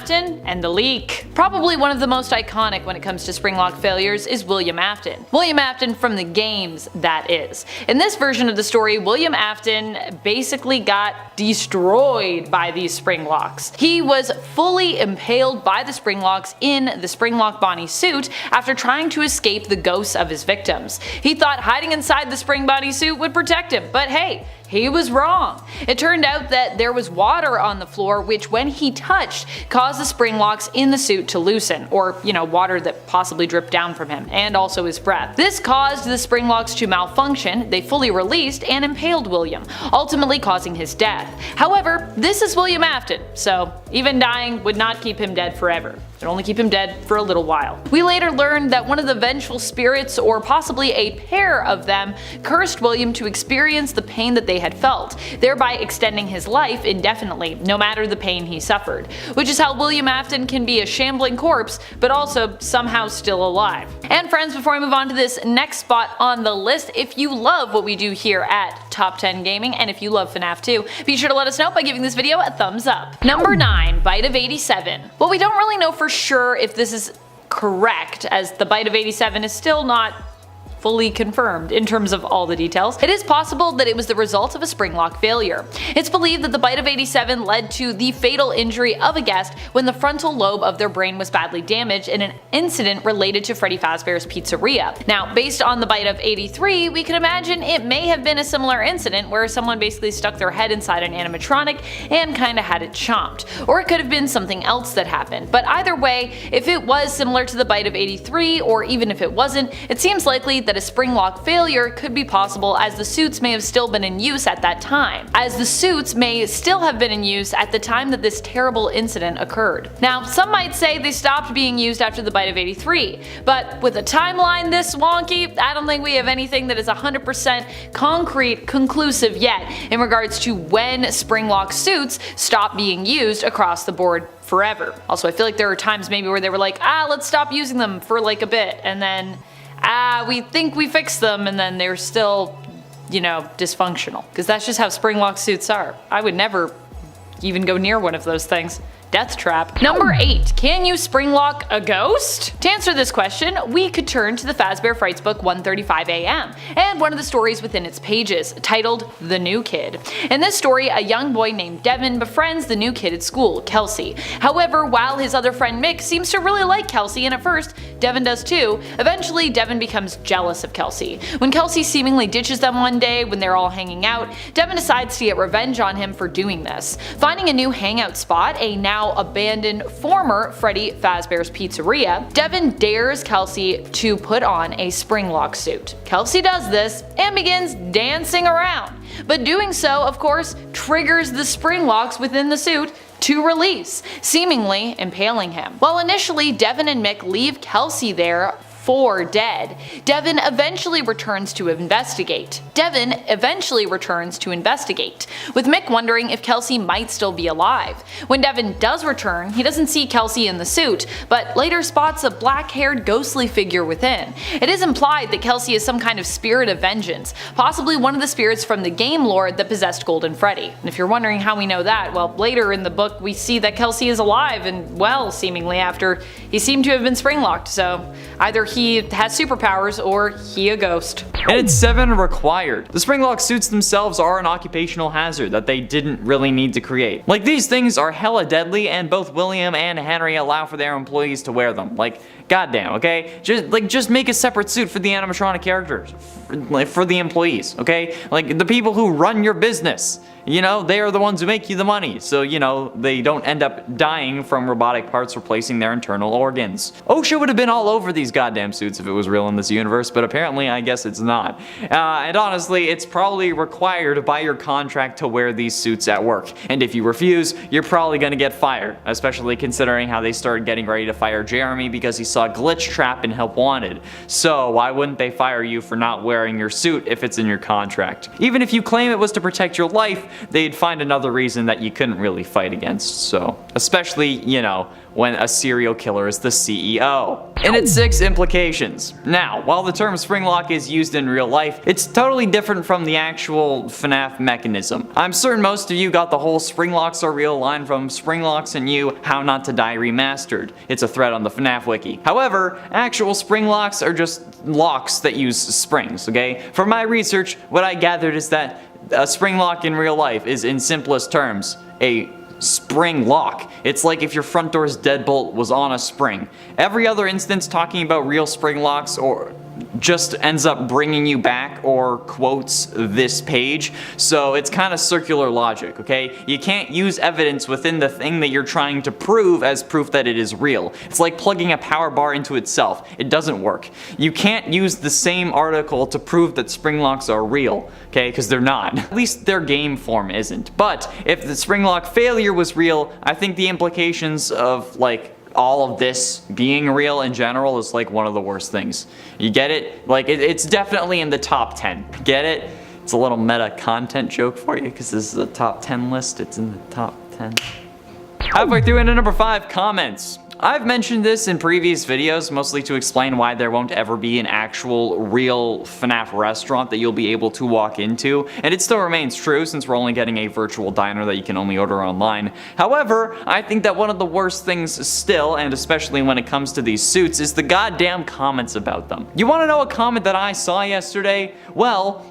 Afton and the leak. Probably one of the most iconic when it comes to Springlock failures is William Afton. William Afton from the games, that is. In this version of the story, William Afton basically got destroyed by these Springlocks. He was fully impaled by the Springlocks in the Springlock Bonnie suit after trying to escape the ghosts of his victims. He thought hiding inside the Spring Bonnie suit would protect him, but hey, he was wrong. It turned out that there was water on the floor which, when he touched, caused the Springlocks in the suit to loosen, or water that possibly dripped down from him, and also his breath. This caused the Springlocks to malfunction, they fully released and impaled William, ultimately causing his death. However, this is William Afton, so even dying would not keep him dead forever. It only keep him dead for a little while. We later learned that one of the vengeful spirits, or possibly a pair of them, cursed William to experience the pain that they had felt, thereby extending his life indefinitely, no matter the pain he suffered. Which is how William Afton can be a shambling corpse, but also somehow still alive. And friends, before I move on to this next spot on the list, if you love what we do here at Top 10 Gaming, and if you love FNAF 2, be sure to let us know by giving this video a thumbs up. Number 9, Bite of 87. Well, we don't really know for sure if this is correct, as the Bite of 87 is still not fully confirmed in terms of all the details. It is possible that it was the result of a Springlock failure. It's believed that the Bite of 87 led to the fatal injury of a guest when the frontal lobe of their brain was badly damaged in an incident related to Freddy Fazbear's Pizzeria. Now, based on the Bite of 83, we can imagine it may have been a similar incident where someone basically stuck their head inside an animatronic and kinda had it chomped. Or it could have been something else that happened. But either way, if it was similar to the Bite of 83, or even if it wasn't, it seems likely that a Springlock failure could be possible, as the suits may have still been in use at that time. As the suits may still have been in use at the time that this terrible incident occurred. Now, some might say they stopped being used after the Bite of 83, but with a timeline this wonky, I don't think we have anything that is 100% concrete conclusive yet in regards to when Springlock suits stopped being used across the board forever. Also, I feel like there are times maybe where they were like, let's stop using them for like a bit, and then we think we fixed them, and then they're still, dysfunctional. Because that's just how Springlock suits are. I would never even go near one of those things. Death trap. Number 8. Can you Springlock a ghost? To answer this question, we could turn to the Fazbear Frights book 135 AM, and one of the stories within its pages, titled The New Kid. In this story, a young boy named Devin befriends the new kid at school, Kelsey. However, while his other friend Mick seems to really like Kelsey, and at first, Devin does too, eventually Devin becomes jealous of Kelsey. When Kelsey seemingly ditches them one day when they're all hanging out, Devin decides to get revenge on him for doing this. Finding a new hangout spot, a now abandoned former Freddy Fazbear's Pizzeria, Devin dares Kelsey to put on a Springlock suit. Kelsey does this and begins dancing around, but doing so, of course, triggers the Springlocks within the suit to release, seemingly impaling him. While initially Devin and Mick leave Kelsey there for dead, Devin eventually returns to investigate, with Mick wondering if Kelsey might still be alive. When Devin does return, he doesn't see Kelsey in the suit, but later spots a black-haired ghostly figure within. It is implied that Kelsey is some kind of spirit of vengeance, possibly one of the spirits from the game lore that possessed Golden Freddy. And if you're wondering how we know that, well, later in the book we see that Kelsey is alive and well, seemingly, after he seemed to have been Springlocked, so either he has superpowers or he a ghost. And it's 7 required. The Springlock suits themselves are an occupational hazard that they didn't really need to create. Like, these things are hella deadly, and both William and Henry allow for their employees to wear them. Like, goddamn, okay? Just make a separate suit for the animatronic characters, for the employees, okay? Like, the people who run your business. They are the ones who make you the money, so they don't end up dying from robotic parts replacing their internal organs. OSHA would have been all over these goddamn suits if it was real in this universe, but apparently I guess it's not. And honestly, it's probably required by your contract to wear these suits at work, and if you refuse, you're probably gonna get fired, especially considering how they started getting ready to fire Jeremy because he saw Glitch Trap in Help Wanted. So why wouldn't they fire you for not wearing your suit if it's in your contract? Even if you claim it was to protect your life, they'd find another reason that you couldn't really fight against. So, especially, you know, when a serial killer is the CEO. And its 6 implications. Now, while the term Springlock is used in real life, it's totally different from the actual FNAF mechanism. I'm certain most of you got the whole Springlocks are real line from Springlocks and You, How Not to Die Remastered. It's a thread on the FNAF wiki. However, actual Springlocks are just locks that use springs, okay? From my research, what I gathered is that a Springlock in real life is, in simplest terms, a spring lock. It's like if your front door's deadbolt was on a spring. Every other instance talking about real spring locks or just ends up bringing you back or quotes this page, so it's kind of circular logic, okay? You can't use evidence within the thing that you're trying to prove as proof that it is real. It's like plugging a power bar into itself. It doesn't work. You can't use the same article to prove that spring locks are real, okay? Because they're not. At least their game form isn't. But if the Springlock failure was real, I think the implications of, like, all of this being real in general is like one of the worst things. You get it? Like, it's definitely in the top 10. Get it? It's a little meta content joke for you because this is a top 10 list. It's in the top 10. Halfway through into number 5, comments. I've mentioned this in previous videos, mostly to explain why there won't ever be an actual real FNAF restaurant that you'll be able to walk into, and it still remains true since we're only getting a virtual diner that you can only order online. However, I think that one of the worst things still, and especially when it comes to these suits, is the goddamn comments about them. You wanna know a comment that I saw yesterday? Well,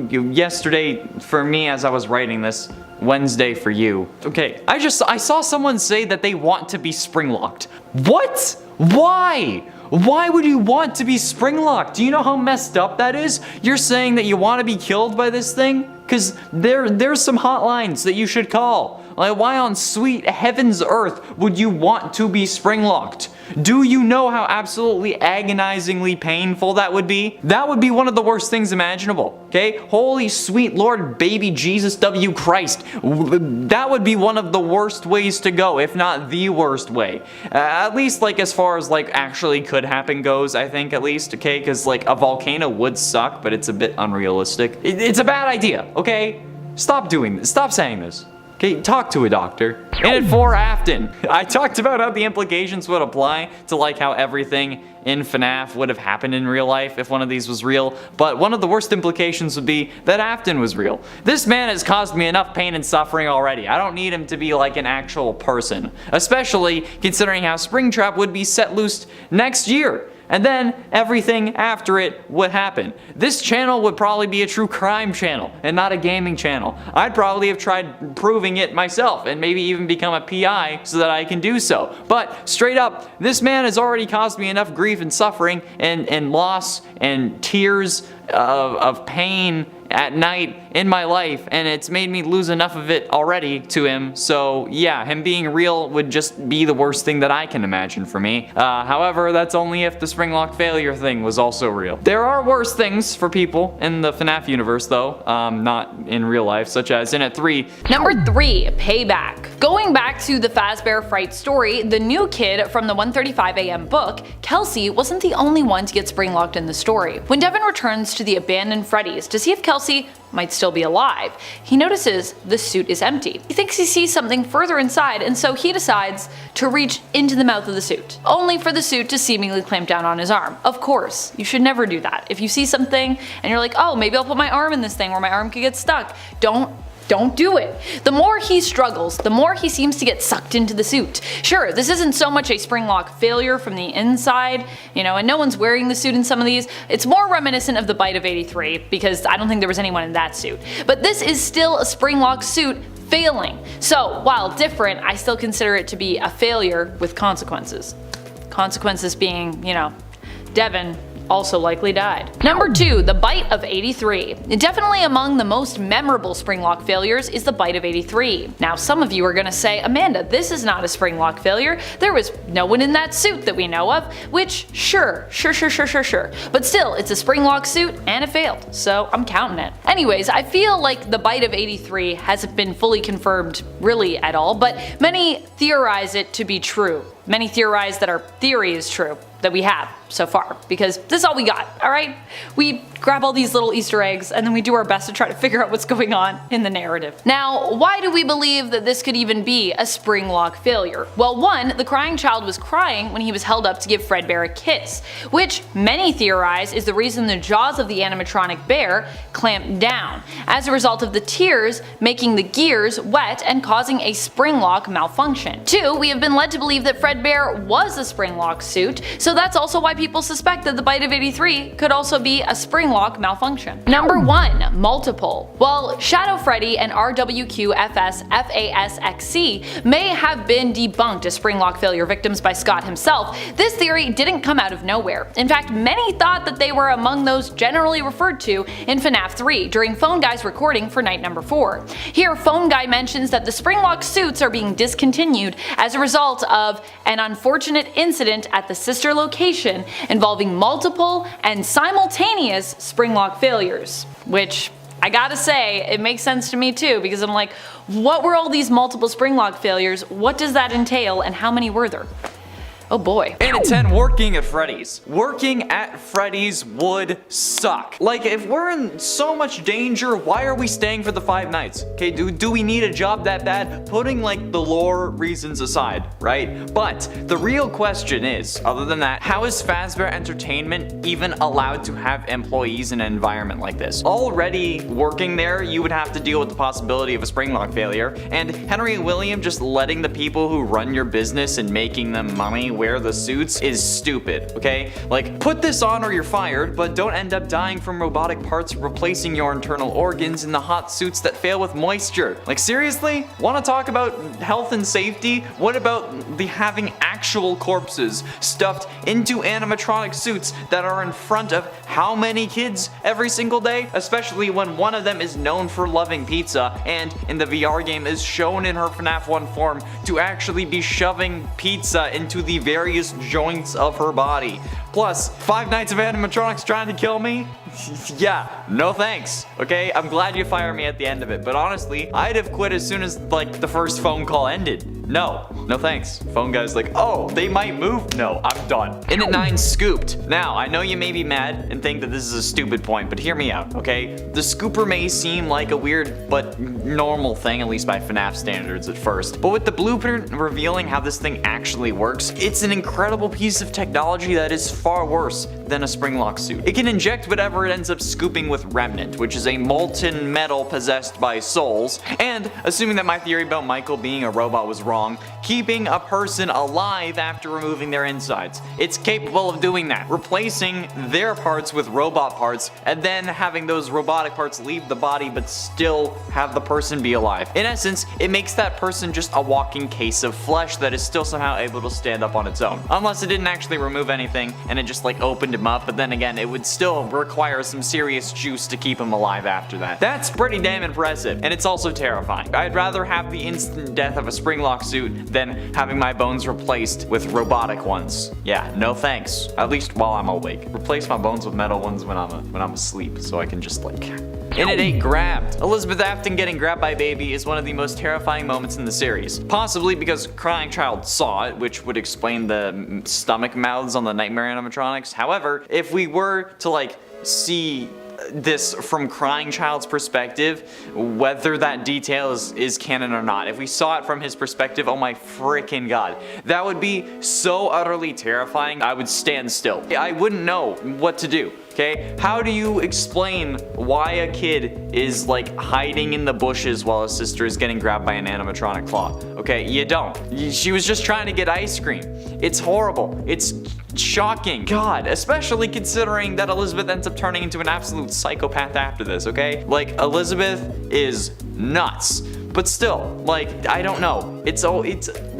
yesterday for me as I was writing this, Wednesday for you. Okay, I saw someone say that they want to be spring-locked. What? Why? Why would you want to be spring-locked? Do you know how messed up that is? You're saying that you want to be killed by this thing? Because there's some hotlines that you should call. Like, why on sweet heaven's earth would you want to be spring-locked? Do you know how absolutely agonizingly painful that would be? That would be one of the worst things imaginable, okay? Holy sweet Lord baby Jesus W. Christ. That would be one of the worst ways to go, if not the worst way. At least, like, as far as, like, actually could happen goes, I think, at least, okay? Because, like, a volcano would suck, but it's a bit unrealistic. It's a bad idea, okay? Stop doing this. Stop saying this. Okay, talk to a doctor. And for Afton, I talked about how the implications would apply to like how everything in FNAF would have happened in real life if one of these was real, but one of the worst implications would be that Afton was real. This man has caused me enough pain and suffering already. I don't need him to be like an actual person, especially considering how Springtrap would be set loose next year. And then everything after it would happen. This channel would probably be a true crime channel and not a gaming channel. I'd probably have tried proving it myself and maybe even become a PI so that I can do so. But straight up, this man has already caused me enough grief and suffering and loss and tears of pain at night in my life, and it's made me lose enough of it already to him. So yeah, him being real would just be the worst thing that I can imagine for me. However, that's only if the Springlock failure thing was also real. There are worse things for people in the FNAF universe though, not in real life, such as in at 3. Number 3, Payback. Going back to the Fazbear Fright story, the new kid from the 1:35 a.m. book, Kelsey, wasn't the only one to get springlocked in the story. When Devin returns to the abandoned Freddy's to see if Kelsey might still be alive, he notices the suit is empty. He thinks he sees something further inside, and so he decides to reach into the mouth of the suit, only for the suit to seemingly clamp down on his arm. Of course, you should never do that. If you see something and you're like, oh, maybe I'll put my arm in this thing where my arm could get stuck, don't do it. The more he struggles, the more he seems to get sucked into the suit. Sure, this isn't so much a Springlock failure from the inside, you know, and no one's wearing the suit in some of these. It's more reminiscent of the Bite of 83, because I don't think there was anyone in that suit. But this is still a Springlock suit failing. So, while different, I still consider it to be a failure with consequences. Consequences being, you know, Devin also likely died. Number 2, the Bite of 83. Definitely among the most memorable Springlock failures is the Bite of 83. Now some of you are gonna say, Amanda, this is not a Springlock failure. There was no one in that suit that we know of, which sure. But still, it's a Springlock suit and it failed, so I'm counting it. Anyways, I feel like the Bite of 83 hasn't been fully confirmed really at all, but many theorize it to be true. Many theorize that our theory is true, that we have so far, because this is all we got, alright? We grab all these little Easter eggs, and then we do our best to try to figure out what's going on in the narrative. Now, why do we believe that this could even be a Springlock failure? Well, one, the crying child was crying when he was held up to give Fredbear a kiss, which many theorize is the reason the jaws of the animatronic bear clamped down, as a result of the tears making the gears wet and causing a Springlock malfunction. Two, we have been led to believe that Fredbear was a Springlock suit, so that's also why people suspect that the Bite of 83 could also be a Springlock malfunction. Number 1. Multiple. While Shadow Freddy and RWQFS-FASXC may have been debunked as Springlock failure victims by Scott himself, this theory didn't come out of nowhere. In fact, many thought that they were among those generally referred to in FNAF 3 during Phone Guy's recording for night number 4. Here, Phone Guy mentions that the Springlock suits are being discontinued as a result of an unfortunate incident at the sister location involving multiple and simultaneous Springlock failures. Which, I gotta say, it makes sense to me too, because I'm like, what were all these multiple Springlock failures? What does that entail, and how many were there? Oh boy. 8 out of 10, working at Freddy's. Working at Freddy's would suck. Like, if we're in so much danger, why are we staying for the 5 nights? Okay, do we need a job that bad? Putting like the lore reasons aside, right? But the real question is, other than that, how is Fazbear Entertainment even allowed to have employees in an environment like this? Already working there, you would have to deal with the possibility of a Springlock failure, and Henry and William just letting the people who run your business and making them money wear the suits is stupid, okay? Like, put this on or you're fired, but don't end up dying from robotic parts replacing your internal organs in the hot suits that fail with moisture. Like, seriously? Want to talk about health and safety? What about the having actual corpses stuffed into animatronic suits that are in front of how many kids every single day? Especially when one of them is known for loving pizza and in the VR game is shown in her FNAF 1 form to actually be shoving pizza into the various joints of her body. Plus, 5 nights of animatronics trying to kill me? Yeah, no thanks. Okay, I'm glad you fired me at the end of it, but honestly, I'd have quit as soon as like the first phone call ended. No thanks. Phone guy's like, oh, they might move? No, I'm done. In at 9, scooped. Now, I know you may be mad and think that this is a stupid point, but hear me out, okay? The scooper may seem like a weird but normal thing, at least by FNAF standards at first, but with the blueprint revealing how this thing actually works, it's an incredible piece of technology that is far worse than a Springlock suit. It can inject whatever it ends up scooping with Remnant, which is a molten metal possessed by souls, and assuming that my theory about Michael being a robot was wrong, keeping a person alive after removing their insides. It's capable of doing that, replacing their parts with robot parts, and then having those robotic parts leave the body but still have the person be alive. In essence, it makes that person just a walking case of flesh that is still somehow able to stand up on its own. Unless it didn't actually remove anything and it just like opened him up, but then again, it would still require some serious juice to keep him alive after that. That's pretty damn impressive, and it's also terrifying. I'd rather have the instant death of a Springlock suit than having my bones replaced with robotic ones. Yeah, no thanks. At least while I'm awake. Replace my bones with metal ones when I'm asleep, so I can just like... In at 8, grabbed. Elizabeth Afton getting grabbed by Baby is one of the most terrifying moments in the series. Possibly because Crying Child saw it, which would explain the stomach mouths on the nightmare animatronics. However, if we were to like see this from Crying Child's perspective, whether that detail is canon or not, if we saw it from his perspective, oh my freaking god, that would be so utterly terrifying. I would stand still. I wouldn't know what to do. Okay, how do you explain why a kid is like hiding in the bushes while his sister is getting grabbed by an animatronic claw? Okay, you don't. She was just trying to get ice cream. It's horrible. It's shocking. God, especially considering that Elizabeth ends up turning into an absolute psychopath after this, okay? Like, Elizabeth is nuts. But still, like, I don't know. It's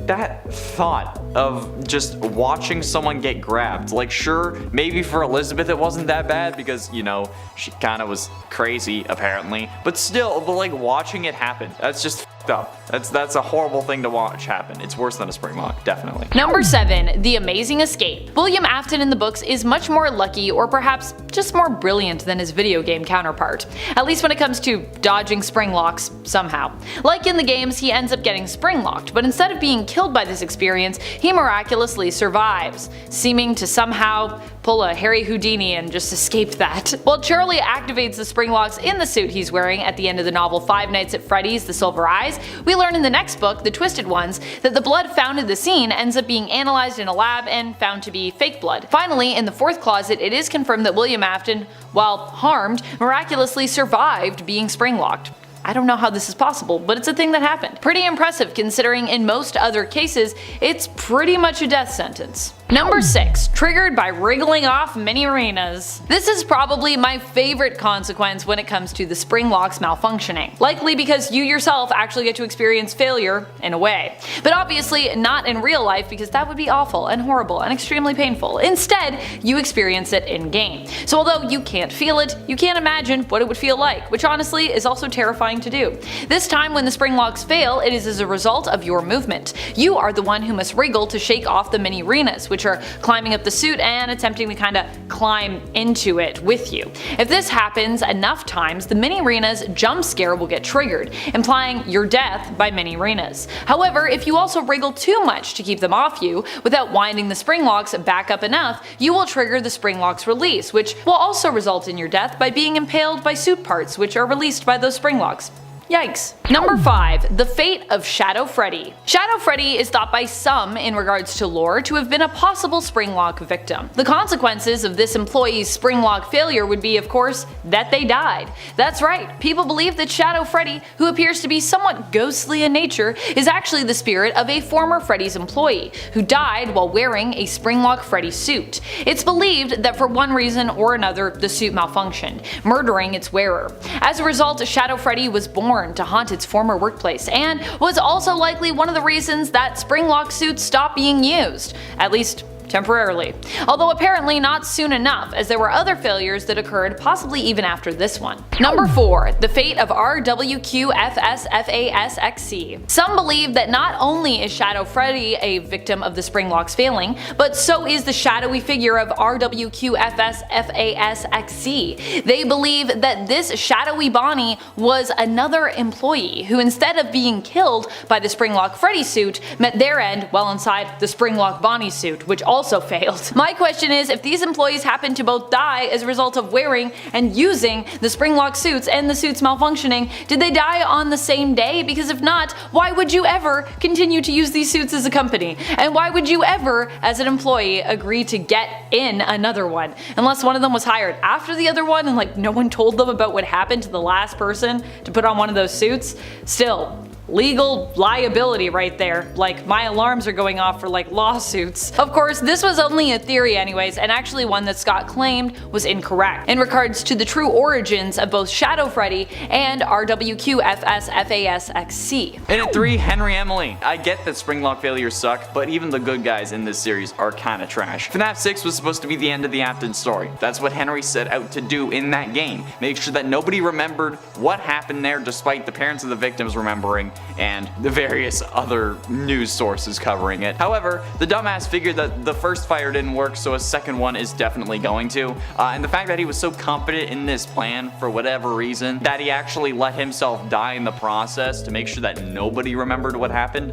that thought of just watching someone get grabbed. Like, sure, maybe for Elizabeth it wasn't that bad because, you know, she kind of was crazy apparently. But still, like watching it happen, that's just fucked up. That's a horrible thing to watch happen. It's worse than a Springlock, definitely. Number 7. The Amazing Escape. William Afton in the books is much more lucky, or perhaps just more brilliant than his video game counterpart. At least when it comes to dodging Springlocks somehow. Like in the games, he ends up getting Springlocked, but instead of being killed by this experience, he miraculously survives, seeming to somehow pull a Harry Houdini and just escape that. While Charlie activates the Springlocks in the suit he's wearing at the end of the novel Five Nights at Freddy's The Silver Eyes, we learn in the next book, The Twisted Ones, that the blood found in the scene ends up being analyzed in a lab and found to be fake blood. Finally, in the fourth closet, it is confirmed that William Afton, while harmed, miraculously survived being Springlocked. I don't know how this is possible, but it's a thing that happened. Pretty impressive considering in most other cases, it's pretty much a death sentence. Number 6. Triggered by wriggling off mini arenas. This is probably my favorite consequence when it comes to the Springlocks malfunctioning. Likely because you yourself actually get to experience failure in a way. But obviously not in real life because that would be awful and horrible and extremely painful. Instead, you experience it in game. So although you can't feel it, you can't imagine what it would feel like, which honestly is also terrifying to do. This time when the Springlocks fail, it is as a result of your movement. You are the one who must wriggle to shake off the mini arenas, which are climbing up the suit and attempting to kinda climb into it with you. If this happens enough times, the mini arenas jump scare will get triggered, implying your death by mini arenas. However, if you also wriggle too much to keep them off you, without winding the Springlocks back up enough, you will trigger the Springlocks release, which will also result in your death by being impaled by suit parts which are released by those Springlocks. Yikes. Number 5. The Fate of Shadow Freddy. Shadow Freddy is thought by some, in regards to lore, to have been a possible Springlock victim. The consequences of this employee's Springlock failure would be, of course, that they died. That's right, people believe that Shadow Freddy, who appears to be somewhat ghostly in nature, is actually the spirit of a former Freddy's employee, who died while wearing a Springlock Freddy suit. It's believed that for one reason or another, the suit malfunctioned, murdering its wearer. As a result, Shadow Freddy was born to haunt its former workplace, and was also likely one of the reasons that Springlock suits stopped being used, at least temporarily. Although apparently not soon enough, as there were other failures that occurred possibly even after this one. Number 4. The Fate of RWQFSFASXC. Some believe that not only is Shadow Freddy a victim of the Springlocks failing, but so is the shadowy figure of RWQFSFASXC. They believe that this shadowy Bonnie was another employee who, instead of being killed by the Springlock Freddy suit, met their end while inside the Springlock Bonnie suit, which also failed. My question is, if these employees happen to both die as a result of wearing and using the Springlock suits and the suits malfunctioning, did they die on the same day? Because if not, why would you ever continue to use these suits as a company? And why would you ever, as an employee, agree to get in another one? Unless one of them was hired after the other one and like no one told them about what happened to the last person to put on one of those suits? Still, legal liability right there. Like, my alarms are going off for like lawsuits. Of course, this was only a theory anyways, and actually one that Scott claimed was incorrect in regards to the true origins of both Shadow Freddy and RWQFSFASXC. And at 3, Henry Emily. I get that Springlock failures suck, but even the good guys in this series are kinda trash. FNAF 6 was supposed to be the end of the Afton story. That's what Henry set out to do in that game. Make sure that nobody remembered what happened there despite the parents of the victims remembering and the various other news sources covering it. However, the dumbass figured that the first fire didn't work, so a second one is definitely going to. And the fact that he was so confident in this plan for whatever reason that he actually let himself die in the process to make sure that nobody remembered what happened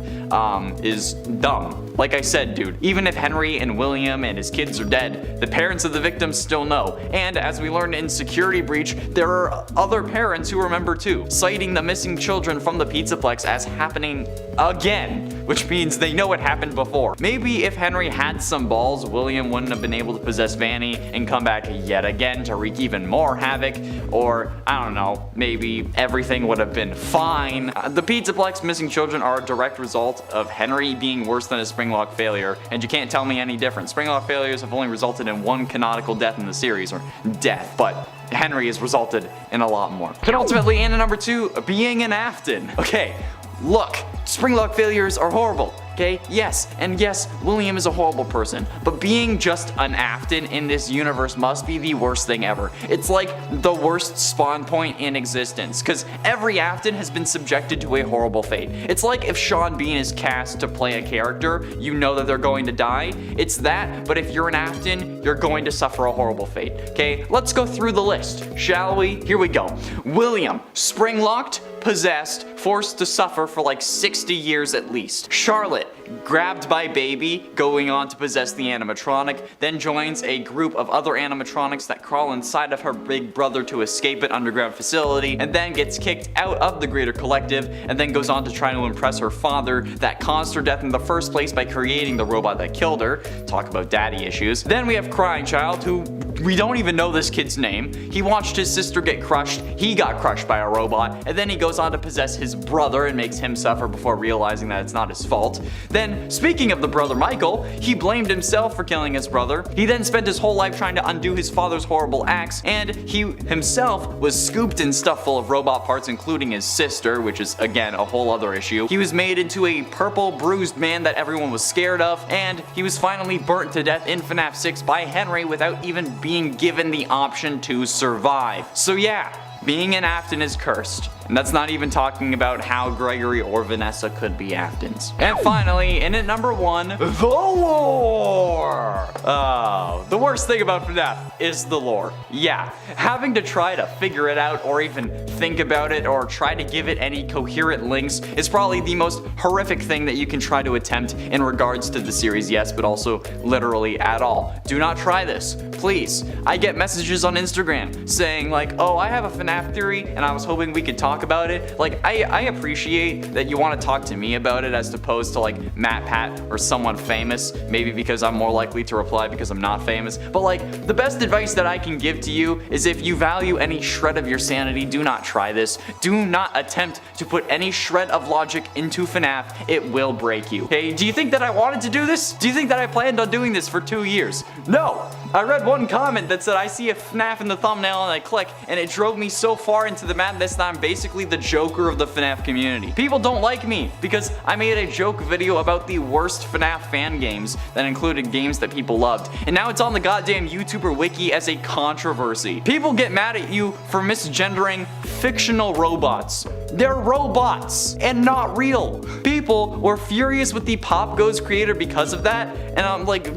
is dumb. Like I said, dude, even if Henry and William and his kids are dead, the parents of the victims still know. And as we learned in Security Breach, there are other parents who remember too, citing the missing children from the Pizzaplex as happening again, which means they know it happened before. Maybe if Henry had some balls, William wouldn't have been able to possess Vanny and come back yet again to wreak even more havoc, or I don't know, maybe everything would have been fine. The Pizzaplex missing children are a direct result of Henry being worse than a Springlock failure, and you can't tell me any different. Springlock failures have only resulted in one canonical death in the series, or death, but Henry has resulted in a lot more. But ultimately, and number 2, being an Afton. Okay, look, Springlock failures are horrible. okay? Yes, and yes, William is a horrible person, but being just an Afton in this universe must be the worst thing ever. It's like the worst spawn point in existence, because every Afton has been subjected to a horrible fate. It's like if Sean Bean is cast to play a character, you know that they're going to die. It's that, but if you're an Afton, you're going to suffer a horrible fate. Okay, let's go through the list, shall we? Here we go. William, Springlocked, possessed, forced to suffer for like 60 years at least. Charlotte, grabbed by Baby, going on to possess the animatronic, then joins a group of other animatronics that crawl inside of her big brother to escape an underground facility, and then gets kicked out of the greater collective, and then goes on to try to impress her father that caused her death in the first place by creating the robot that killed her. Talk about daddy issues. Then we have Crying Child, who we don't even know this kid's name. He watched his sister get crushed, he got crushed by a robot, and then he goes on to possess his brother and makes him suffer before realizing that it's not his fault. Then, speaking of the brother Michael, he blamed himself for killing his brother. He then spent his whole life trying to undo his father's horrible acts, and he himself was scooped in stuff full of robot parts, including his sister, which is again a whole other issue. He was made into a purple bruised man that everyone was scared of, and he was finally burnt to death in FNAF 6 by Henry without even being given the option to survive. So yeah, being an Afton is cursed. And that's not even talking about how Gregory or Vanessa could be Aftons. And finally, in at number 1, the lore! Oh, the worst thing about FNAF is the lore. Yeah, having to try to figure it out or even think about it or try to give it any coherent links is probably the most horrific thing that you can try to attempt in regards to the series, yes, but also literally at all. Do not try this, please. I get messages on Instagram saying like, oh, I have a FNAF theory and I was hoping we could talk about it. Like, I appreciate that you want to talk to me about it as opposed to like Matt Pat or someone famous, maybe because I'm more likely to reply because I'm not famous. But like, the best advice that I can give to you is if you value any shred of your sanity, do not try this. Do not attempt to put any shred of logic into FNAF. It will break you. Okay, do you think that I wanted to do this? Do you think that I planned on doing this for 2 years? No! I read one comment that said I see a FNAF in the thumbnail and I click, and it drove me so far into the madness that I'm basically the Joker of the FNAF community. People don't like me because I made a joke video about the worst FNAF fan games that included games that people loved, and now it's on the goddamn YouTuber wiki as a controversy. People get mad at you for misgendering fictional robots. They're robots and not real. People were furious with the Pop Goes creator because of that, and I'm like,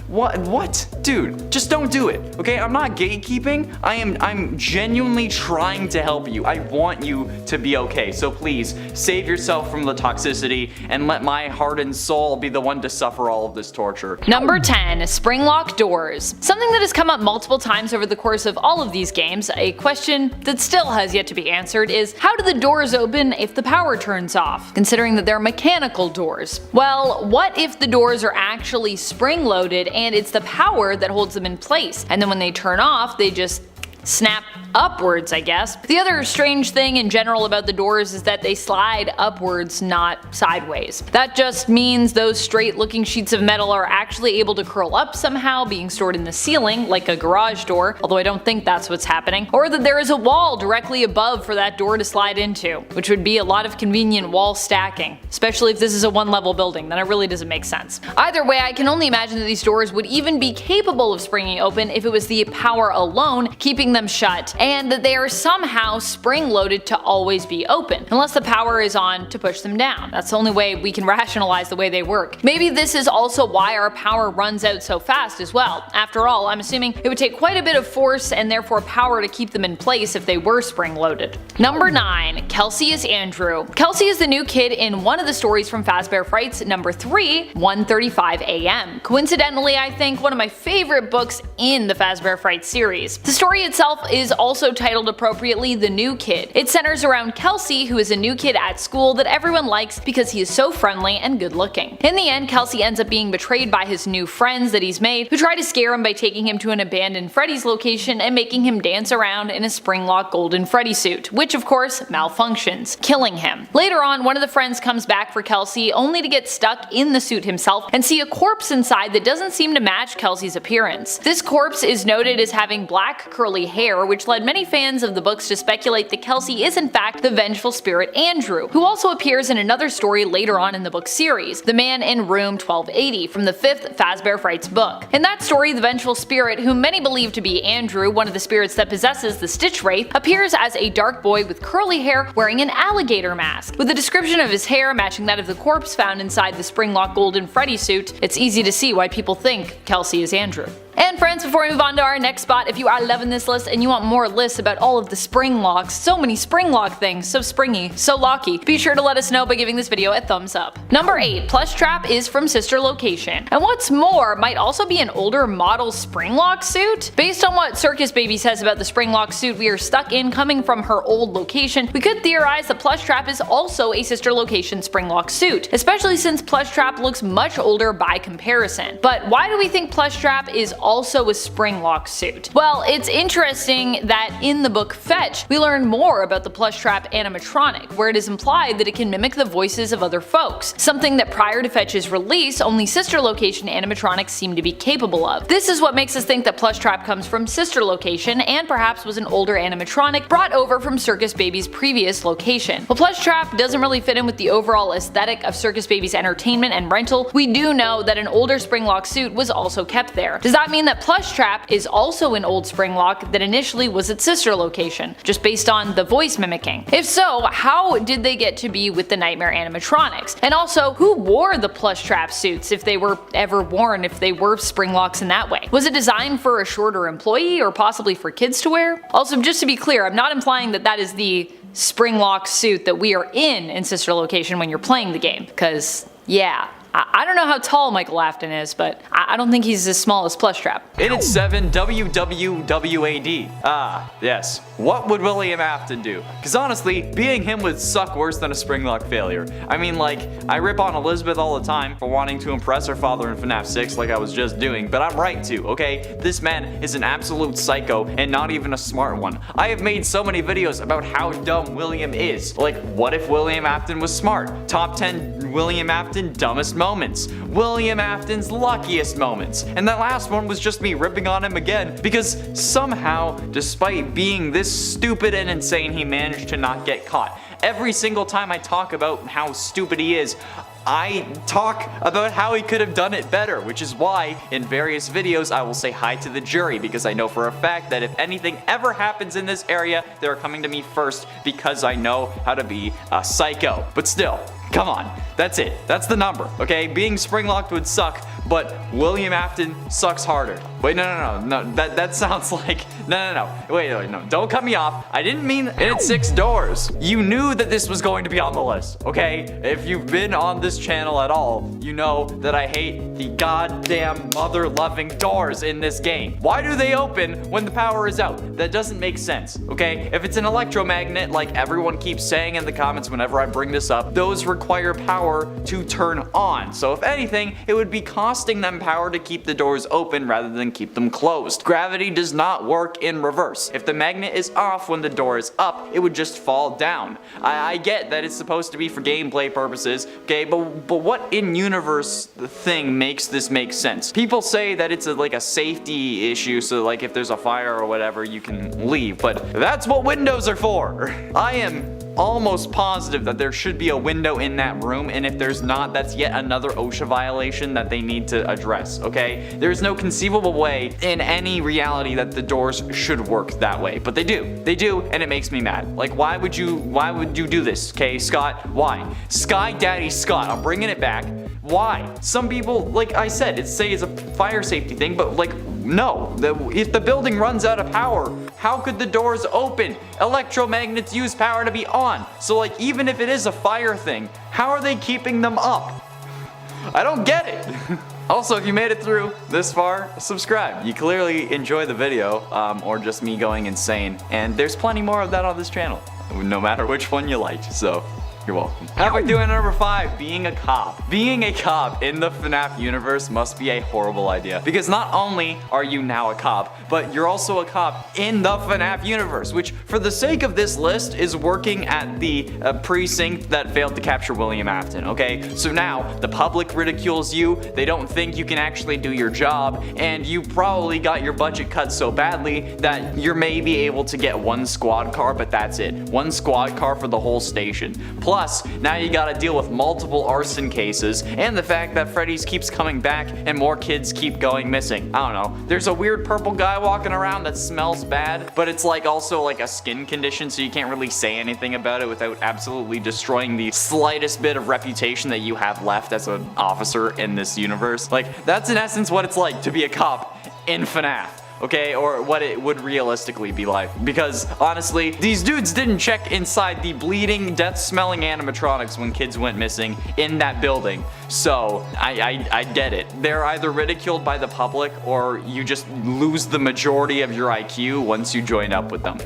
what? Dude, just don't do it, okay? I'm not gatekeeping. I'm genuinely trying to help you. I want you to be okay, so please save yourself from the toxicity and let my heart and soul be the one to suffer all of this torture. Number 10, Springlock doors. Something that has come up multiple times over the course of all of these games, a question that still has yet to be answered, is how do the doors open if the power turns off, considering that they're mechanical doors? Well, what if the doors are actually spring-loaded and it's the power that holds them in place, and then when they turn off, they just snap upwards, I guess. The other strange thing in general about the doors is that they slide upwards, not sideways. That just means those straight looking sheets of metal are actually able to curl up somehow, being stored in the ceiling like a garage door, although I don't think that's what's happening, or that there is a wall directly above for that door to slide into, which would be a lot of convenient wall stacking, especially if this is a one-level building. Then it really doesn't make sense. Either way, I can only imagine that these doors would even be capable of springing open if it was the power alone keeping them shut, and that they are somehow spring-loaded to always be open, unless the power is on to push them down. That's the only way we can rationalize the way they work. Maybe this is also why our power runs out so fast as well. After all, I'm assuming it would take quite a bit of force and therefore power to keep them in place if they were spring-loaded. Number 9. Kelsey is Andrew. Kelsey is the new kid in one of the stories from Fazbear Frights, number 3, 1:35 AM. Coincidentally, I think one of my favorite books in the Fazbear Frights series. The story itself is also titled appropriately The New Kid. It centers around Kelsey, who is a new kid at school that everyone likes because he is so friendly and good looking. In the end, Kelsey ends up being betrayed by his new friends that he's made, who try to scare him by taking him to an abandoned Freddy's location and making him dance around in a Springlock golden Freddy suit, which of course malfunctions, killing him. Later on, one of the friends comes back for Kelsey only to get stuck in the suit himself and see a corpse inside that doesn't seem to match Kelsey's appearance. This corpse is noted as having black curly hair, which led led many fans of the books to speculate that Kelsey is in fact the vengeful spirit Andrew, who also appears in another story later on in the book series, The Man in Room 1280 from the 5th Fazbear Frights book. In that story, the vengeful spirit, whom many believe to be Andrew, one of the spirits that possesses the Stitch Wraith, appears as a dark boy with curly hair wearing an alligator mask. With a description of his hair matching that of the corpse found inside the Springlock Golden Freddy suit, it's easy to see why people think Kelsey is Andrew. And friends, before we move on to our next spot, if you are loving this list and you want more lists about all of the Springlocks, so many Springlock things, so springy, so locky, be sure to let us know by giving this video a thumbs up. Number 8. Plush Trap is from Sister Location. And what's more, might also be an older model Springlock suit? Based on what Circus Baby says about the Springlock suit we are stuck in coming from her old location, we could theorize that Plush Trap is also a Sister Location Springlock suit, especially since Plush Trap looks much older by comparison. But why do we think Plush Trap is also a Springlock suit? Well, it's interesting that in the book Fetch, we learn more about the Plush Trap animatronic, where it is implied that it can mimic the voices of other folks, something that prior to Fetch's release, only Sister Location animatronics seemed to be capable of. This is what makes us think that Plush Trap comes from Sister Location and perhaps was an older animatronic brought over from Circus Baby's previous location. While Plush Trap doesn't really fit in with the overall aesthetic of Circus Baby's entertainment and rental, we do know that an older Springlock suit was also kept there. Does that mean that Plush Trap is also an old Springlock that initially was its sister location, just based on the voice mimicking? If so, how did they get to be with the Nightmare animatronics? And also, who wore the Plush Trap suits if they were ever worn, if they were Springlocks in that way? Was it designed for a shorter employee or possibly for kids to wear? Also, just to be clear, I'm not implying that that is the Springlock suit that we are in Sister Location when you're playing the game, because yeah. I don't know how tall Michael Afton is, but I don't think he's as small as Plush Trap. In at 7, WWWAD. Ah, yes. What would William Afton do? Because honestly, being him would suck worse than a Springlock failure. I mean, like, I rip on Elizabeth all the time for wanting to impress her father in FNAF 6 like I was just doing, but I'm right to, okay? This man is an absolute psycho and not even a smart one. I have made so many videos about how dumb William is. Like, what if William Afton was smart? Top 10 William Afton dumbest moments. William Afton's luckiest moments. And that last one was just me ripping on him again because somehow, despite being this stupid and insane, he managed to not get caught. Every single time I talk about how stupid he is, I talk about how he could have done it better, which is why in various videos I will say hi to the jury, because I know for a fact that if anything ever happens in this area, they're coming to me first because I know how to be a psycho. But still, come on, that's it. That's the number, okay? Being Springlocked would suck, but William Afton sucks harder. Wait, no, that sounds like, no, wait, no, don't cut me off. I didn't mean it's 6 doors. You knew that this was going to be on the list, okay? If you've been on this channel at all, you know that I hate the goddamn mother-loving doors in this game. Why do they open when the power is out? That doesn't make sense, okay? If it's an electromagnet, like everyone keeps saying in the comments whenever I bring this up, those require power to turn on. So if anything, it would be costing them power to keep the doors open rather than keep them closed. Gravity does not work in reverse. If the magnet is off when the door is up, it would just fall down. I get that it's supposed to be for gameplay purposes, okay, but what in-universe thing makes this make sense? People say that it's like a safety issue, so like if there's a fire or whatever, you can leave, but that's what windows are for. I am almost positive that there should be a window in that room, and if there's not, that's yet another OSHA violation that they need to address, okay? There's no conceivable way in any reality that the doors should work that way, but they do, and it makes me mad. Like, why would you do this, okay, Scott? Why? Sky Daddy Scott, I'm bringing it back. Why? Some people, like I said, it's a fire safety thing, but like, no. If the building runs out of power, how could the doors open? Electromagnets use power to be on. So like, even if it is a fire thing, how are they keeping them up? I don't get it. Also, if you made it through this far, subscribe. You clearly enjoy the video, or just me going insane. And there's plenty more of that on this channel, no matter which one you liked. So, You're welcome. Halfway through number 5, being a cop. Being a cop in the FNAF universe must be a horrible idea, because not only are you now a cop, but you're also a cop in the FNAF universe, which for the sake of this list is working at the precinct that failed to capture William Afton, okay? So now the public ridicules you, they don't think you can actually do your job, and you probably got your budget cut so badly that you're maybe able to get one squad car, but that's it. One squad car for the whole station. Plus, now you gotta deal with multiple arson cases, and the fact that Freddy's keeps coming back and more kids keep going missing. I don't know. There's a weird purple guy walking around that smells bad, but it's like also like a skin condition, so you can't really say anything about it without absolutely destroying the slightest bit of reputation that you have left as an officer in this universe. Like, that's in essence what it's like to be a cop in FNAF. Okay, or what it would realistically be like. Because honestly, these dudes didn't check inside the bleeding, death-smelling animatronics when kids went missing in that building. So, I get it. They're either ridiculed by the public, or you just lose the majority of your IQ once you join up with them.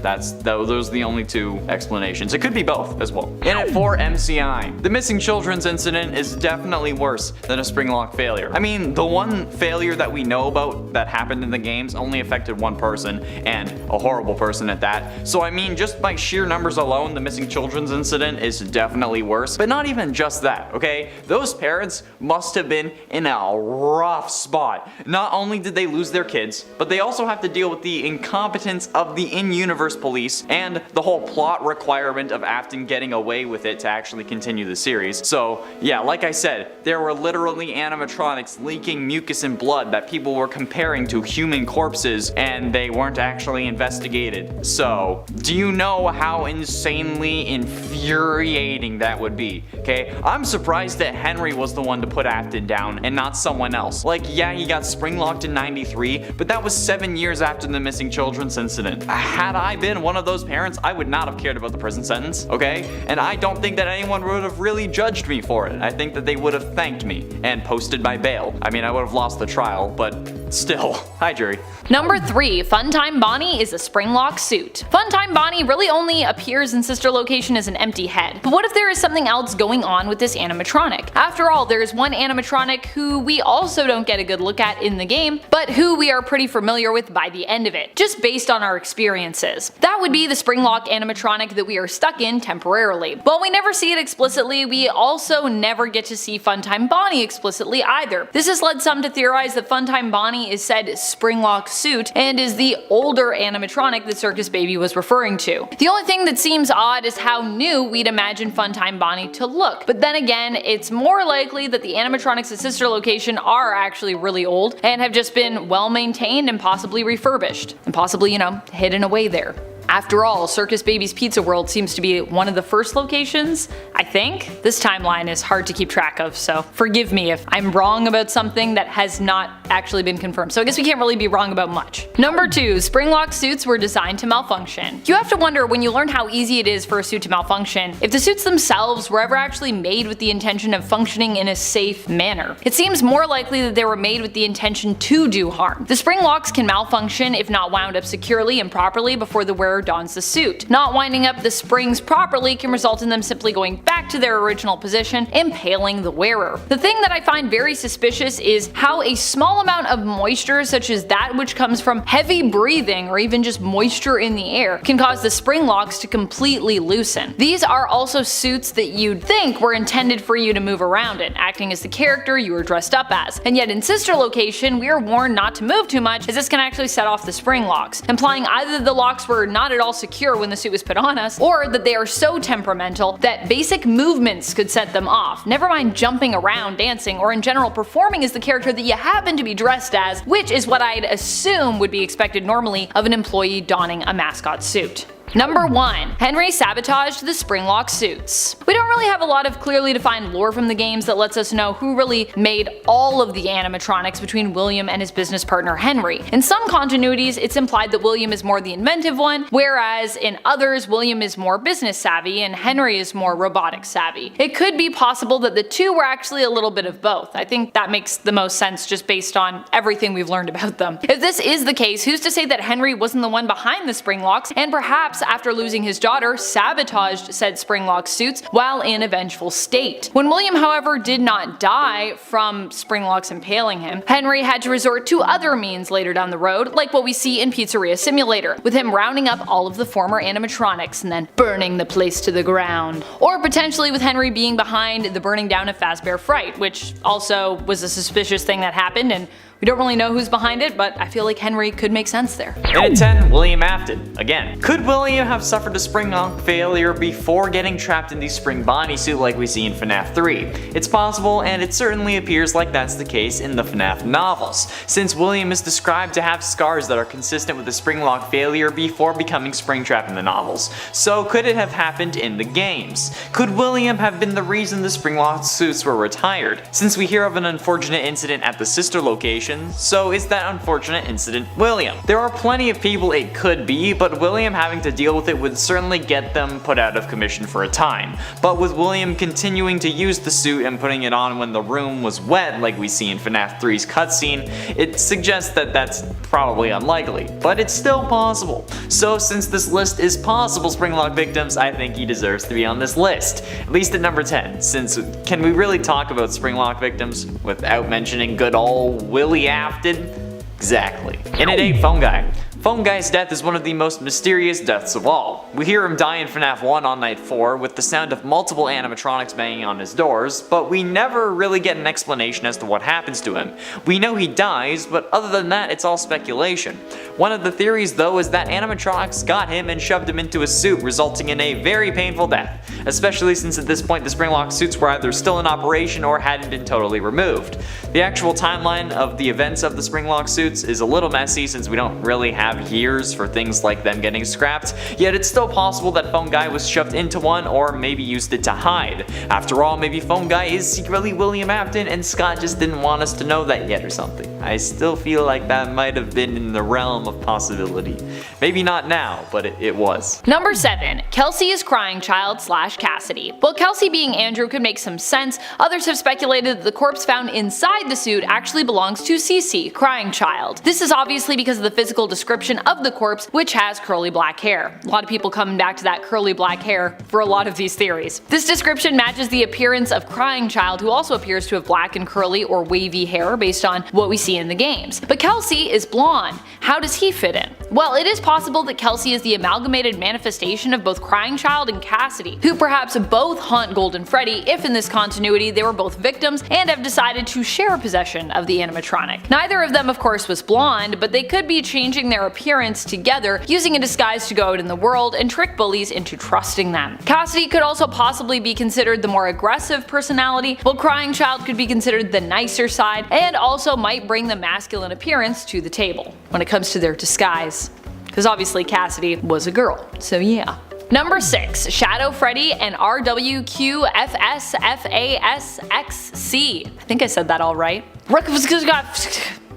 Those are the only two explanations. It could be both as well. In at 4, MCI. The missing children's incident is definitely worse than a Springlock failure. I mean, the one failure that we know about that happened in the games only affected one person, and a horrible person at that. So I mean, just by sheer numbers alone, the missing children's incident is definitely worse. But not even just that, okay? Those parents must have been in a rough spot. Not only did they lose their kids, but they also have to deal with the incompetence of the in-universe police and the whole plot requirement of Afton getting away with it to actually continue the series. So yeah, like I said, there were literally animatronics leaking mucus and blood that people were comparing to human corpses, and they weren't actually investigated. So, do you know how insanely infuriating that would be? Okay, I'm surprised that Henry was the one to put Afton down and not someone else. Like, yeah, he got springlocked in '93, but that was 7 years after the missing children's incident. Had I been one of those parents, I would not have cared about the prison sentence, okay? And I don't think that anyone would have really judged me for it. I think that they would have thanked me and posted my bail. I mean, I would have lost the trial, but still. Hi, jury. Number 3, Funtime Bonnie is a Springlock suit. Funtime Bonnie really only appears in Sister Location as an empty head. But what if there is something else going on with this animatronic? After all, there is one animatronic who we also don't get a good look at in the game, but who we are pretty familiar with by the end of it, just based on our experiences. That would be the Springlock animatronic that we are stuck in temporarily. While we never see it explicitly, we also never get to see Funtime Bonnie explicitly either. This has led some to theorize that Funtime Bonnie is said Springlock suit and is the older animatronic that Circus Baby was referring to. The only thing that seems odd is how new we'd imagine Funtime Bonnie to look, but then again, it's more likely that the animatronics at Sister Location are actually really old and have just been well maintained and possibly refurbished, and possibly, you know, hidden away there. After all, Circus Baby's Pizza World seems to be one of the first locations, I think. This timeline is hard to keep track of, so forgive me if I'm wrong about something that has not actually been confirmed, so I guess we can't really be wrong about much. Number 2, Springlock suits were designed to malfunction. You have to wonder, when you learn how easy it is for a suit to malfunction, if the suits themselves were ever actually made with the intention of functioning in a safe manner. It seems more likely that they were made with the intention to do harm. The Springlocks can malfunction if not wound up securely and properly before the wearer dons the suit. Not winding up the springs properly can result in them simply going back to their original position, impaling the wearer. The thing that I find very suspicious is how a small amount of moisture, such as that which comes from heavy breathing or even just moisture in the air, can cause the spring locks to completely loosen. These are also suits that you'd think were intended for you to move around in, acting as the character you were dressed up as. And yet in Sister Location, we are warned not to move too much, as this can actually set off the spring locks, implying either the locks were not at all secure when the suit was put on us, or that they are so temperamental that basic movements could set them off, never mind jumping around, dancing, or in general performing as the character that you happen to be dressed as, which is what I'd assume would be expected normally of an employee donning a mascot suit. Number 1. Henry sabotaged the Springlock suits. We don't really have a lot of clearly defined lore from the games that lets us know who really made all of the animatronics between William and his business partner Henry. In some continuities, it's implied that William is more the inventive one, whereas in others, William is more business savvy and Henry is more robotic savvy. It could be possible that the two were actually a little bit of both. I think that makes the most sense just based on everything we've learned about them. If this is the case, who's to say that Henry wasn't the one behind the Springlocks, and perhaps perhaps after losing his daughter, sabotaged said Springlock suits while in a vengeful state. When William, however, did not die from Springlock's impaling him, Henry had to resort to other means later down the road, like what we see in Pizzeria Simulator, with him rounding up all of the former animatronics and then burning the place to the ground. Or potentially with Henry being behind the burning down of Fazbear Fright, which also was a suspicious thing that happened, and we don't really know who's behind it, but I feel like Henry could make sense there. And at 10, William Afton. Again, could William have suffered a Springlock failure before getting trapped in the spring bodysuit like we see in FNAF 3? It's possible, and it certainly appears like that's the case in the FNAF novels, since William is described to have scars that are consistent with the Springlock failure before becoming Springtrap in the novels. So could it have happened in the games? Could William have been the reason the Springlock suits were retired? Since we hear of an unfortunate incident at the sister location, so is that unfortunate incident William? There are plenty of people it could be, but William having to deal with it would certainly get them put out of commission for a time. But with William continuing to use the suit and putting it on when the room was wet like we see in FNAF 3's cutscene, it suggests that that's probably unlikely, but it's still possible. So since this list is possible Springlock victims, I think he deserves to be on this list, at least at number 10, since can we really talk about Springlock victims without mentioning good old Willie Afton? Exactly. And at 8, Phone Guy. Phone Guy's death is one of the most mysterious deaths of all. We hear him die in FNAF 1 on night 4 with the sound of multiple animatronics banging on his doors, but we never really get an explanation as to what happens to him. We know he dies, but other than that it's all speculation. One of the theories though is that animatronics got him and shoved him into a suit, resulting in a very painful death, especially since at this point the Springlock suits were either still in operation or hadn't been totally removed. The actual timeline of the events of the Springlock suits is a little messy since we don't really have years for things like them getting scrapped, yet it's still possible that Phone Guy was shoved into one or maybe used it to hide. After all, maybe Phone Guy is secretly William Afton and Scott just didn't want us to know that yet or something. I still feel like that might have been in the realm of possibility. Maybe not now, but it was. Number 7. Kelsey is Crying Child / Cassidy. While Kelsey being Andrew could make some sense, others have speculated that the corpse found inside the suit actually belongs to Cece, Crying Child. This is obviously because of the physical description of the corpse, which has curly black hair. A lot of people coming back to that curly black hair for a lot of these theories. This description matches the appearance of Crying Child, who also appears to have black and curly or wavy hair based on what we see in the games. But Kelsey is blonde. How does he fit in? Well, it is possible that Kelsey is the amalgamated manifestation of both Crying Child and Cassidy, who perhaps both haunt Golden Freddy if in this continuity they were both victims and have decided to share possession of the animatronic. Neither of them of course was blonde, but they could be changing their appearance together, using a disguise to go out in the world and trick bullies into trusting them. Cassidy could also possibly be considered the more aggressive personality, while Crying Child could be considered the nicer side, and also might bring the masculine appearance to the table when it comes to their disguise. Because obviously Cassidy was a girl, so yeah. Number 6. Shadow Freddy and RWQFSFASXC. I think I said that all right.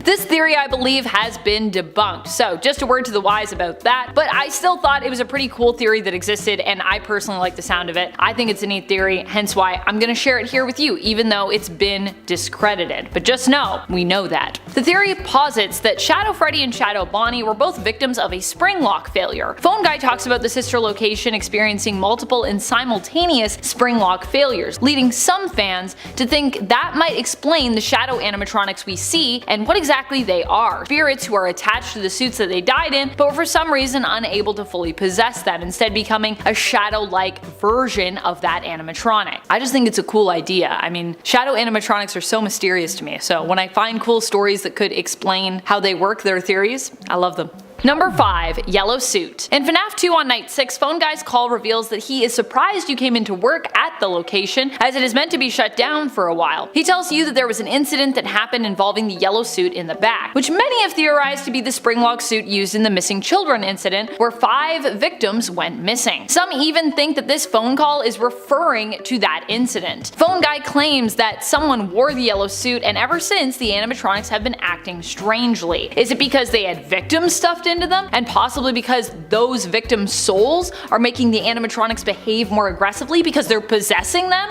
This theory, I believe, has been debunked, so just a word to the wise about that, but I still thought it was a pretty cool theory that existed, and I personally like the sound of it. I think it's a neat theory, hence why I'm gonna share it here with you, even though it's been discredited. But just know, we know that. The theory posits that Shadow Freddy and Shadow Bonnie were both victims of a Springlock failure. Phone Guy talks about the sister location experiencing multiple and simultaneous Springlock failures, leading some fans to think that might explain the shadow animatronics we see and what exactly they are. Spirits who are attached to the suits that they died in, but were for some reason unable to fully possess them, instead becoming a shadow-like version of that animatronic. I just think it's a cool idea. I mean, shadow animatronics are so mysterious to me, so when I find cool stories that could explain how they work, their theories, I love them. Number 5. Yellow Suit. In FNAF 2 on night 6, Phone Guy's call reveals that he is surprised you came into work at the location, as it is meant to be shut down for a while. He tells you that there was an incident that happened involving the yellow suit in the back, which many have theorized to be the Springlock suit used in the missing children incident, where 5 victims went missing. Some even think that this phone call is referring to that incident. Phone Guy claims that someone wore the yellow suit, and ever since, the animatronics have been acting strangely. Is it because they had victims stuffed into them, and possibly because those victims' souls are making the animatronics behave more aggressively because they're possessing them?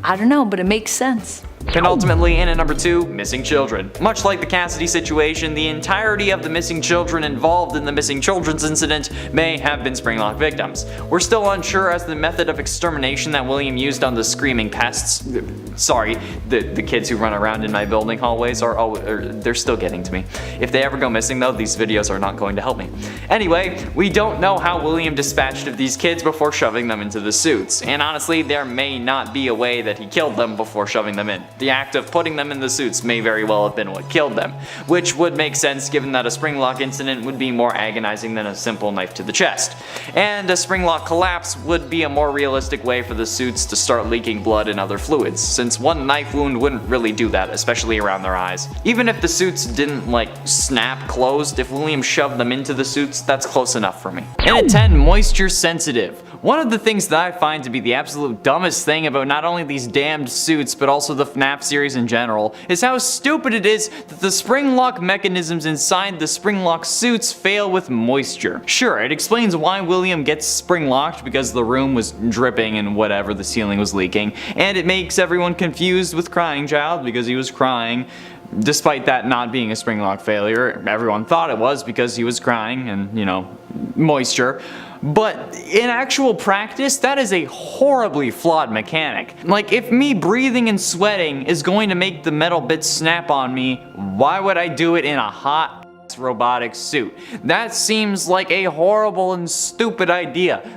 I don't know, but it makes sense. And ultimately, in at number 2, missing children. Much like the Cassidy situation, the entirety of the missing children involved in the missing children's incident may have been Springlock victims. We're still unsure as to the method of extermination that William used on the screaming pests. Sorry, the kids who run around in my building hallways they're still getting to me. If they ever go missing though, these videos are not going to help me. Anyway, we don't know how William dispatched of these kids before shoving them into the suits, and honestly, there may not be a way that he killed them before shoving them in. The act of putting them in the suits may very well have been what killed them, which would make sense given that a Springlock incident would be more agonizing than a simple knife to the chest. And a Springlock collapse would be a more realistic way for the suits to start leaking blood and other fluids, since one knife wound wouldn't really do that, especially around their eyes. Even if the suits didn't snap closed, if William shoved them into the suits, that's close enough for me. And at 10, moisture sensitive. One of the things that I find to be the absolute dumbest thing about not only these damned suits, but also the FNAF series in general, is how stupid it is that the Springlock mechanisms inside the Springlock suits fail with moisture. Sure, it explains why William gets spring-locked because the room was dripping and whatever, the ceiling was leaking, and it makes everyone confused with Crying Child because he was crying. Despite that not being a Springlock failure, everyone thought it was because he was crying and, moisture. But in actual practice, that is a horribly flawed mechanic. If me breathing and sweating is going to make the metal bits snap on me, why would I do it in a hot robotic suit? That seems like a horrible and stupid idea.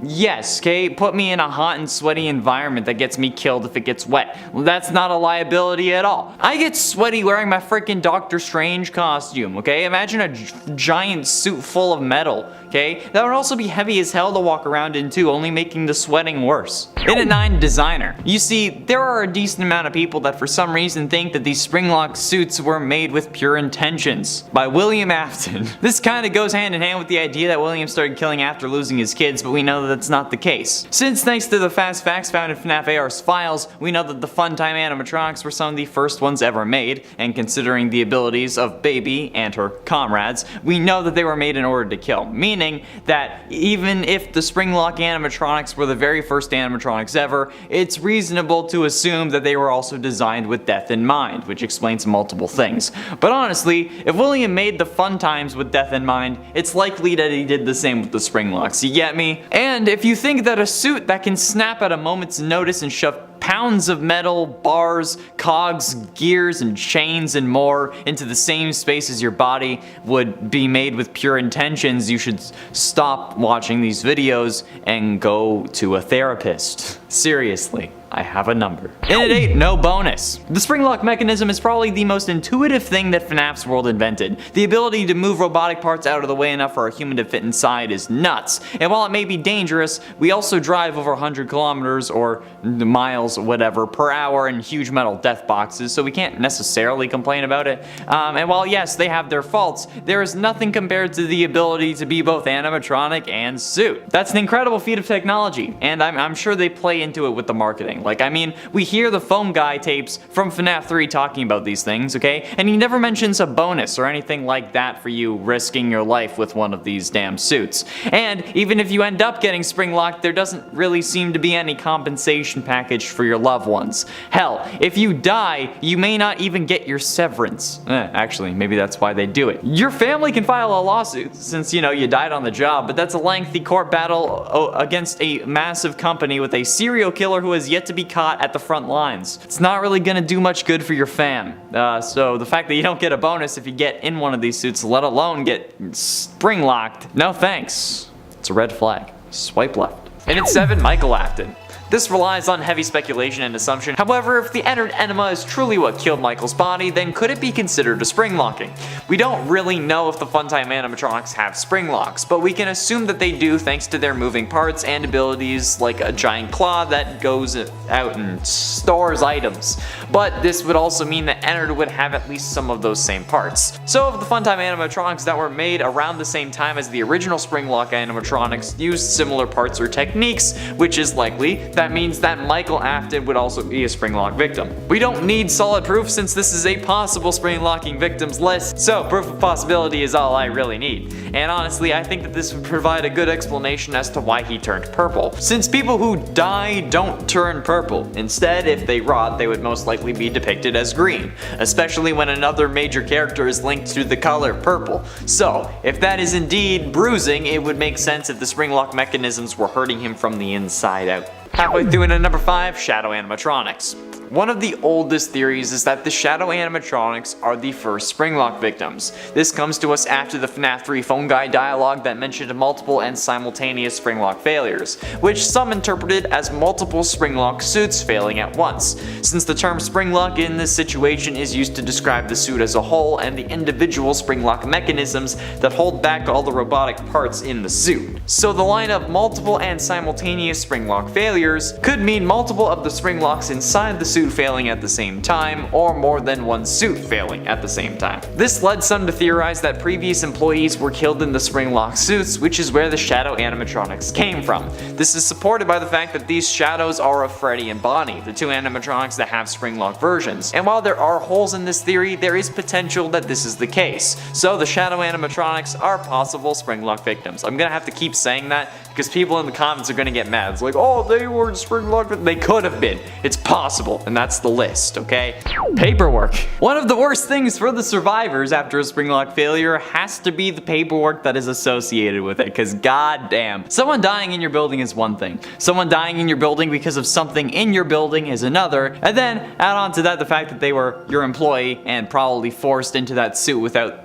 Yes, okay, put me in a hot and sweaty environment that gets me killed if it gets wet. That's not a liability at all. I get sweaty wearing my freaking Doctor Strange costume, okay? Imagine a giant suit full of metal, okay? That would also be heavy as hell to walk around in too, only making the sweating worse. In at 9, designer. You see, there are a decent amount of people that for some reason think that these Springlock suits were made with pure intentions. By William Afton. This kind of goes hand in hand with the idea that William started killing after losing his kids, but we know that that's not the case. Since thanks to the fast facts found in FNAF AR's files, we know that the Funtime animatronics were some of the first ones ever made, and considering the abilities of Baby and her comrades, we know that they were made in order to kill, meaning that even if the Springlock animatronics were the very first animatronics ever, it's reasonable to assume that they were also designed with death in mind, which explains multiple things. But honestly, if William made the Funtimes with death in mind, it's likely that he did the same with the Springlocks, you get me? And if you think that a suit that can snap at a moment's notice and shove pounds of metal, bars, cogs, gears, and chains and more into the same space as your body would be made with pure intentions, you should stop watching these videos and go to a therapist. Seriously. I have a number. In at 8, no bonus. The Springlock mechanism is probably the most intuitive thing that FNAF's world invented. The ability to move robotic parts out of the way enough for a human to fit inside is nuts. And while it may be dangerous, we also drive over 100 kilometers or miles, whatever, per hour in huge metal death boxes, so we can't necessarily complain about it. And while yes, they have their faults, there is nothing compared to the ability to be both animatronic and suit. That's an incredible feat of technology, and I'm sure they play into it with the marketing. We hear the Foam Guy tapes from FNAF 3 talking about these things, okay? And he never mentions a bonus or anything like that for you risking your life with one of these damn suits. And even if you end up getting Springlocked, there doesn't really seem to be any compensation package for your loved ones. Hell, if you die, you may not even get your severance. Actually, maybe that's why they do it. Your family can file a lawsuit since, you died on the job, but that's a lengthy court battle against a massive company with a serial killer who has yet to be caught at the front lines. It's not really gonna do much good for your fam. So the fact that you don't get a bonus if you get in one of these suits, let alone get spring-locked, no thanks. It's a red flag. Swipe left. And at 7, Michael Afton. This relies on heavy speculation and assumption. However, if the entered enema is truly what killed Michael's body, then could it be considered a spring locking? We don't really know if the Funtime animatronics have spring locks, but we can assume that they do thanks to their moving parts and abilities like a giant claw that goes out and stores items. But this would also mean that Ennard would have at least some of those same parts. So if the Funtime animatronics that were made around the same time as the original Springlock animatronics used similar parts or techniques, which is likely, that means that Michael Afton would also be a Springlock victim. We don't need solid proof since this is a possible Springlocking victims list, so proof of possibility is all I really need. And honestly, I think that this would provide a good explanation as to why he turned purple. Since people who die don't turn purple. Instead, if they rot, they would most likely be depicted as green, especially when another major character is linked to the color purple. So, if that is indeed bruising, it would make sense if the Springlock mechanisms were hurting him from the inside out. Halfway through into number 5, shadow animatronics. One of the oldest theories is that the shadow animatronics are the first Springlock victims. This comes to us after the FNAF 3 phone guide dialogue that mentioned multiple and simultaneous Springlock failures, which some interpreted as multiple Springlock suits failing at once, since the term Springlock in this situation is used to describe the suit as a whole and the individual Springlock mechanisms that hold back all the robotic parts in the suit. So the line of multiple and simultaneous Springlock failures could mean multiple of the Springlocks inside the suit failing at the same time, or more than one suit failing at the same time. This led some to theorize that previous employees were killed in the Springlock suits, which is where the shadow animatronics came from. This is supported by the fact that these shadows are of Freddy and Bonnie, the two animatronics that have Springlock versions. And while there are holes in this theory, there is potential that this is the case. So the shadow animatronics are possible Springlock victims. I'm gonna have to keep saying that because people in the comments are gonna get mad. It's like, oh, they weren't Springlock, they could have been. It's possible. And that's the list, okay? Paperwork. One of the worst things for the survivors after a Springlock failure has to be the paperwork that is associated with it, because goddamn. Someone dying in your building is one thing. Someone dying in your building because of something in your building is another, and then add on to that the fact that they were your employee and probably forced into that suit without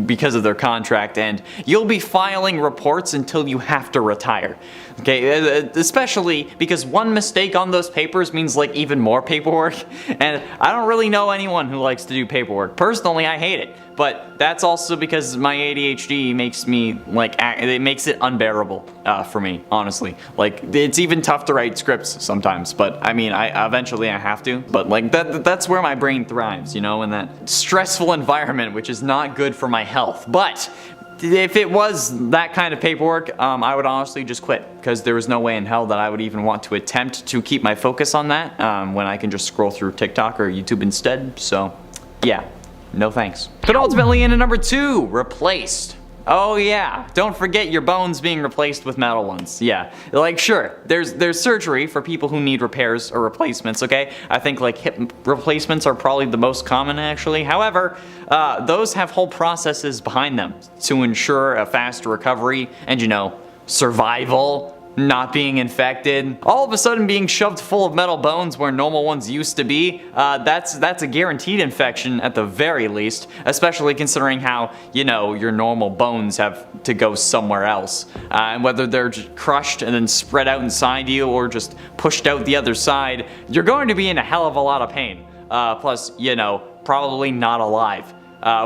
because of their contract, and you'll be filing reports until you have to retire. Okay, especially because one mistake on those papers means even more paperwork, and I don't really know anyone who likes to do paperwork. Personally, I hate it, but that's also because my ADHD makes me it makes it unbearable for me, honestly. It's even tough to write scripts sometimes, but I mean, eventually I have to, but that's where my brain thrives, in that stressful environment, which is not good for my health. But if it was that kind of paperwork, I would honestly just quit, because there was no way in hell that I would even want to attempt to keep my focus on that when I can just scroll through TikTok or YouTube instead. So yeah, no thanks. But ultimately, into number 2, replaced. Oh yeah, don't forget your bones being replaced with metal ones. Yeah, sure, there's surgery for people who need repairs or replacements, okay? I think hip replacements are probably the most common actually. However, those have whole processes behind them to ensure a fast recovery and survival. Not being infected, all of a sudden being shoved full of metal bones where normal ones used to be, that's a guaranteed infection at the very least, especially considering how, your normal bones have to go somewhere else. And whether they're just crushed and then spread out inside you or just pushed out the other side, you're going to be in a hell of a lot of pain. Plus, probably not alive,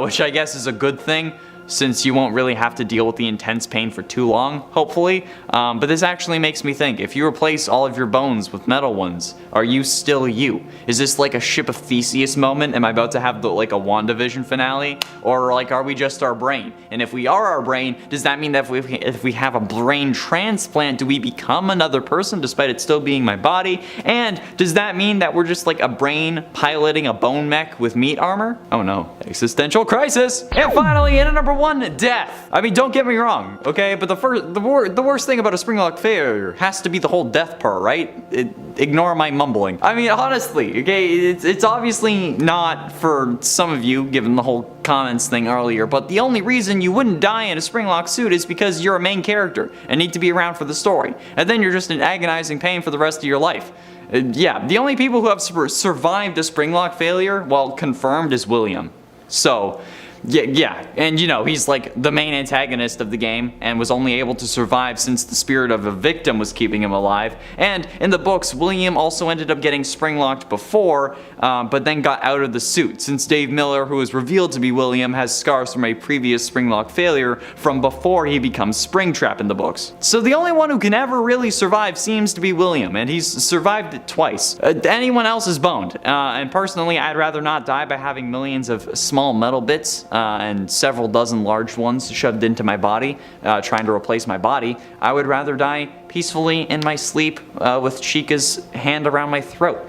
which I guess is a good thing, since you won't really have to deal with the intense pain for too long, hopefully. But this actually makes me think, if you replace all of your bones with metal ones, are you still you? Is this like a Ship of Theseus moment? Am I about to have a WandaVision finale? Or are we just our brain? And if we are our brain, does that mean that if we have a brain transplant, do we become another person despite it still being my body? And does that mean that we're just a brain piloting a bone mech with meat armor? Oh no, existential crisis! And finally, into number 1, death. I mean, don't get me wrong, okay? But the worst thing about a Springlock failure has to be the whole death part, right? Ignore my mumbling. I mean, honestly, okay, it's obviously not for some of you, given the whole comments thing earlier, but the only reason you wouldn't die in a Springlock suit is because you're a main character and need to be around for the story. And then you're just in agonizing pain for the rest of your life. Yeah, the only people who have survived a Springlock failure, well, confirmed, is William. So, yeah, and he's the main antagonist of the game and was only able to survive since the spirit of a victim was keeping him alive. And in the books, William also ended up getting Springlocked before, but then got out of the suit, since Dave Miller, who is revealed to be William, has scars from a previous Springlock failure from before he becomes Springtrap in the books. So the only one who can ever really survive seems to be William, and he's survived it twice. Anyone else is boned, and personally I'd rather not die by having millions of small metal bits and several dozen large ones shoved into my body, trying to replace my body, I would rather die peacefully in my sleep with Chica's hand around my throat.